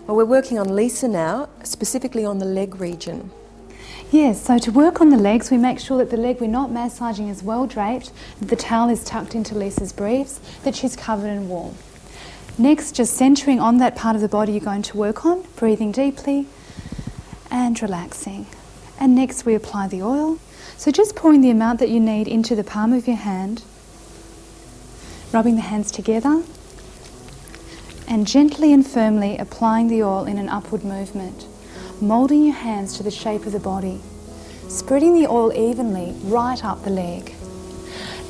Well, we're working on Lisa now, specifically on the leg region. Yes, so to work on the legs, we make sure that the leg we're not massaging is well draped, that the towel is tucked into Lisa's briefs, that she's covered and warm. Next, just centering on that part of the body you're going to work on, breathing deeply and relaxing. And next we apply the oil. So just pouring the amount that you need into the palm of your hand, rubbing the hands together, and gently and firmly applying the oil in an upward movement, moulding your hands to the shape of the body, spreading the oil evenly right up the leg.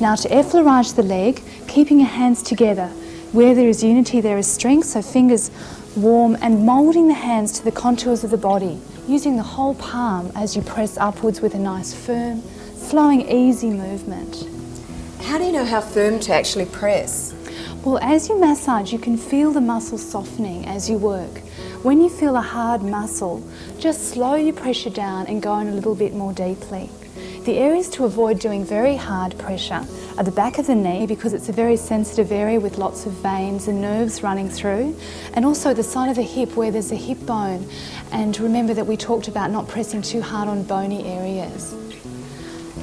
Now to effleurage the leg, keeping your hands together. Where there is unity, there is strength, so fingers warm, and moulding the hands to the contours of the body, using the whole palm as you press upwards with a nice firm, flowing, easy movement. How do you know how firm to actually press? Well, as you massage, you can feel the muscle softening as you work. When you feel a hard muscle, just slow your pressure down and go in a little bit more deeply. The areas to avoid doing very hard pressure are the back of the knee, because it's a very sensitive area with lots of veins and nerves running through, and also the side of the hip where there's a hip bone. And remember that we talked about not pressing too hard on bony areas.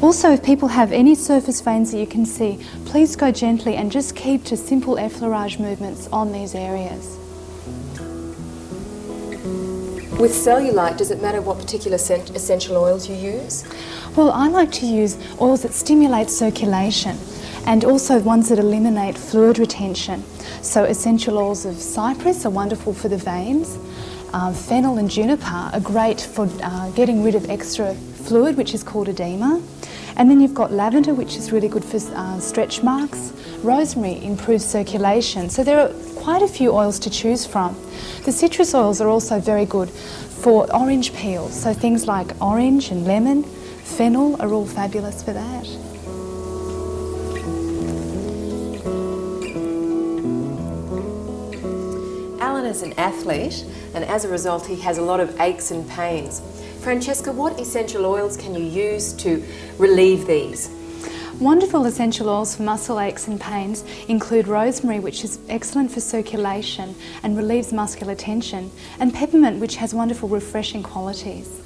Also, if people have any surface veins that you can see, please go gently and just keep to simple effleurage movements on these areas. With cellulite, does it matter what particular essential oils you use? Well, I like to use oils that stimulate circulation and also ones that eliminate fluid retention. So essential oils of cypress are wonderful for the veins. Fennel and juniper are great for getting rid of extra fluid, which is called edema. And then you've got lavender, which is really good for stretch marks. Rosemary improves circulation. So there are quite a few oils to choose from. The citrus oils are also very good for orange peels. So things like orange and lemon, fennel are all fabulous for that. Alan is an athlete, and as a result he has a lot of aches and pains. Francesca, what essential oils can you use to relieve these? Wonderful essential oils for muscle aches and pains include rosemary, which is excellent for circulation and relieves muscular tension, and peppermint, which has wonderful refreshing qualities.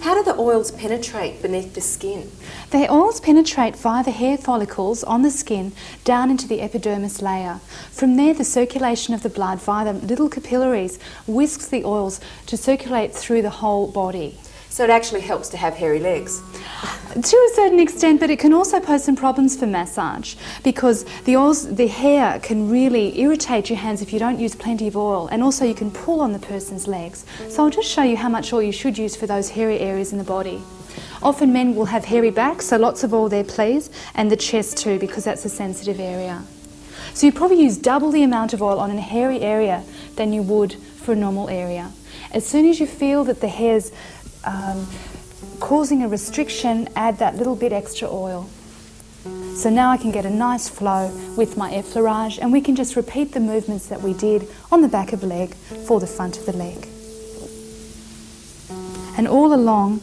How do the oils penetrate beneath the skin? The oils penetrate via the hair follicles on the skin down into the epidermis layer. From there, the circulation of the blood via the little capillaries whisks the oils to circulate through the whole body. So it actually helps to have hairy legs? To a certain extent, but it can also pose some problems for massage, because the hair can really irritate your hands if you don't use plenty of oil, and also you can pull on the person's legs. So I'll just show you how much oil you should use for those hairy areas in the body. Often men will have hairy backs, so lots of oil there please, and the chest too, because that's a sensitive area. So you probably use double the amount of oil on a hairy area than you would for a normal area. As soon as you feel that the hair's causing a restriction, add that little bit extra oil. So now I can get a nice flow with my effleurage, and we can just repeat the movements that we did on the back of the leg for the front of the leg. And all along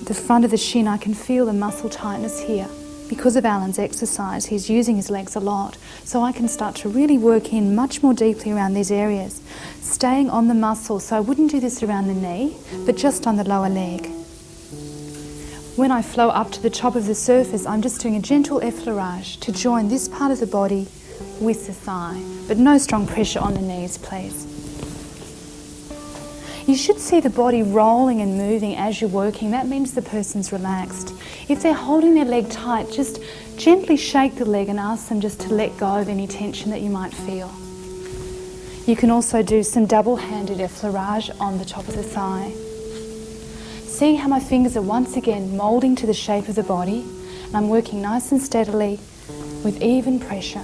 the front of the shin I can feel the muscle tightness here. Because of Alan's exercise, he's using his legs a lot, so I can start to really work in much more deeply around these areas, staying on the muscle. So I wouldn't do this around the knee, but just on the lower leg. When I flow up to the top of the surface, I'm just doing a gentle effleurage to join this part of the body with the thigh, but no strong pressure on the knees, please. You should see the body rolling and moving as you're working. That means the person's relaxed. If they're holding their leg tight, just gently shake the leg and ask them just to let go of any tension that you might feel. You can also do some double-handed effleurage on the top of the thigh. See how my fingers are once again moulding to the shape of the body, and I'm working nice and steadily with even pressure.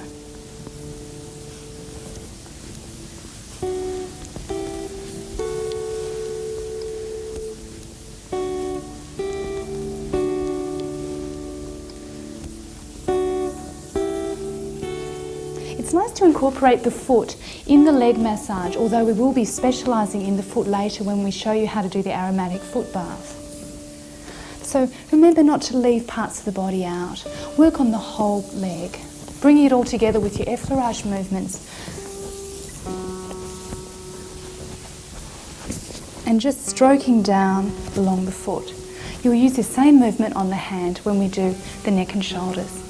It's nice to incorporate the foot in the leg massage, although we will be specialising in the foot later when we show you how to do the aromatic foot bath. So remember not to leave parts of the body out. Work on the whole leg, bringing it all together with your effleurage movements. and just stroking down along the foot. You'll use the same movement on the hand when we do the neck and shoulders.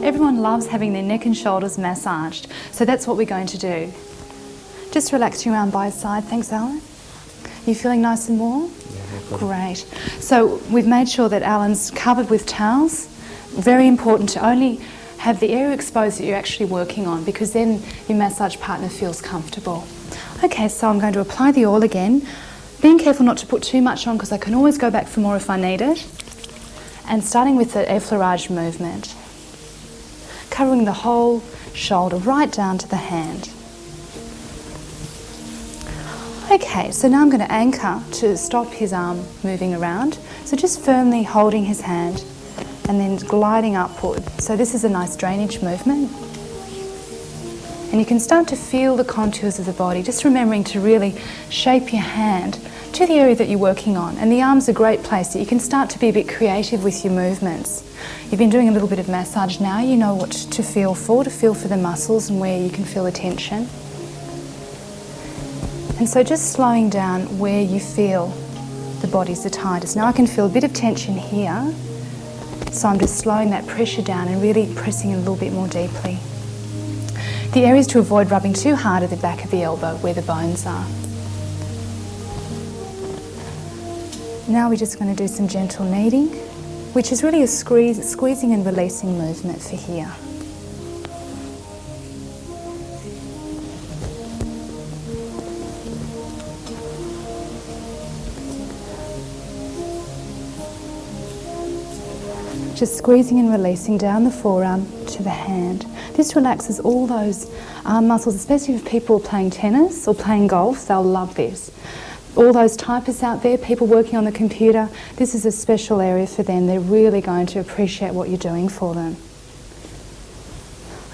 Everyone loves having their neck and shoulders massaged, so that's what we're going to do. Just relax your arm by his side. Thanks, Alan. You feeling nice and warm? Yeah. Great. So we've made sure that Alan's covered with towels. Very important to only have the area exposed that you're actually working on, because then your massage partner feels comfortable. Okay, so I'm going to apply the oil again. Being careful not to put too much on, because I can always go back for more if I need it. And starting with the effleurage movement, covering the whole shoulder right down to the hand. Okay, so now I'm going to anchor to stop his arm moving around. So just firmly holding his hand and then gliding upward. So this is a nice drainage movement. And you can start to feel the contours of the body, just remembering to really shape your hand to the area that you're working on. And the arm's a great place that you can start to be a bit creative with your movements. You've been doing a little bit of massage now, you know what to feel for the muscles and where you can feel the tension. And so just slowing down where you feel the body's the tightest. Now I can feel a bit of tension here, so I'm just slowing that pressure down and really pressing it a little bit more deeply. The areas to avoid rubbing too hard at the back of the elbow where the bones are. Now we're just going to do some gentle kneading, which is really a squeezing and releasing movement for here. Just squeezing and releasing down the forearm to the hand. This relaxes all those arm muscles, especially if people are playing tennis or playing golf, they'll love this. All those typists out there, people working on the computer, this is a special area for them. They're really going to appreciate what you're doing for them.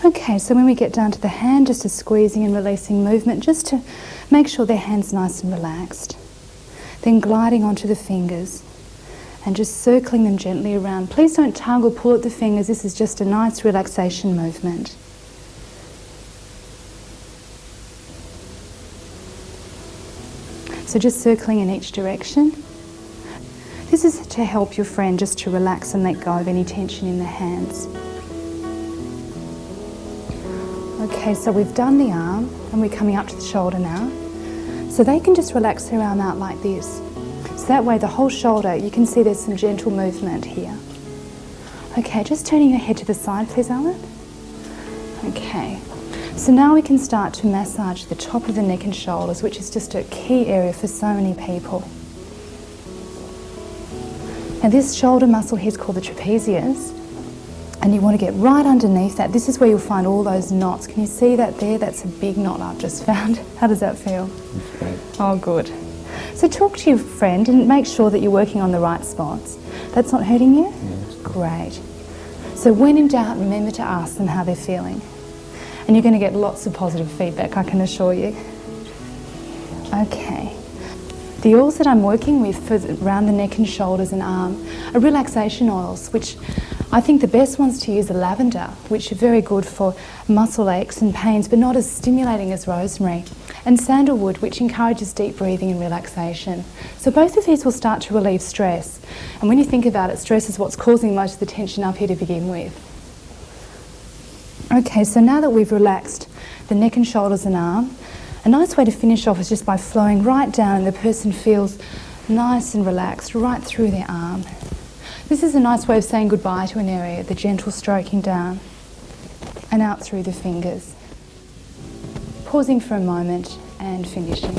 Okay, so when we get down to the hand, just a squeezing and releasing movement, just to make sure their hand's nice and relaxed. Then gliding onto the fingers and just circling them gently around. Please don't tug or pull at the fingers, this is just a nice relaxation movement. So just circling in each direction. This is to help your friend just to relax and let go of any tension in the hands. Okay, so we've done the arm and we're coming up to the shoulder now. So they can just relax their arm out like this. So that way the whole shoulder, you can see there's some gentle movement here. Okay, just turning your head to the side please, Alan. Okay. So now we can start to massage the top of the neck and shoulders, which is just a key area for so many people. And this shoulder muscle here is called the trapezius, and you want to get right underneath that. This is where you'll find all those knots. Can you see that there? That's a big knot I've just found. How does that feel? That's great. Oh, good. So talk to your friend and make sure that you're working on the right spots. That's not hurting you? Yes. Great. So when in doubt, remember to ask them how they're feeling. And you're going to get lots of positive feedback, I can assure you. Okay. The oils that I'm working with for around the neck and shoulders and arm are relaxation oils, which I think the best ones to use are lavender, which are very good for muscle aches and pains, but not as stimulating as rosemary, and sandalwood, which encourages deep breathing and relaxation. So both of these will start to relieve stress. And when you think about it, stress is what's causing most of the tension up here to begin with. Okay, so now that we've relaxed the neck and shoulders and arm, a nice way to finish off is just by flowing right down and the person feels nice and relaxed right through their arm. This is a nice way of saying goodbye to an area, the gentle stroking down and out through the fingers. Pausing for a moment and finishing.